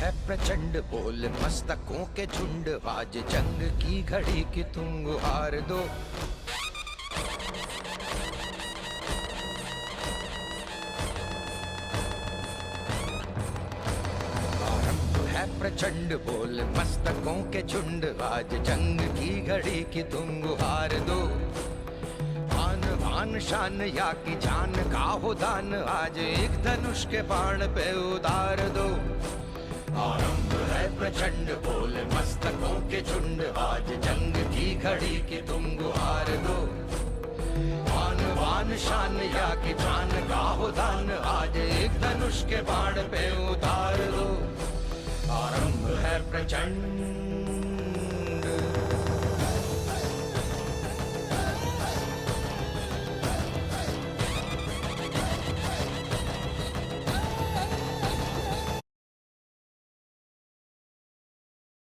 है प्रचंड बोल मस्तकों के झुंड, आज जंग की घड़ी की तुम गुहार दो। प्रचंड बोल मस्तकों के झुंड, आज जंग की घड़ी की तुम गुहार दो। आन बान शान या की जान का हो दान, आज एक धनुष के बाण पे उतार दो। आरंभ है प्रचंड बोल मस्तकों के झुंड, आज जंग की घड़ी की तुम गुहार दो। आन बान शान या की जान का हो दान, आज एक धनुष के बाण पे उतार दो। आरंभ है प्रचंड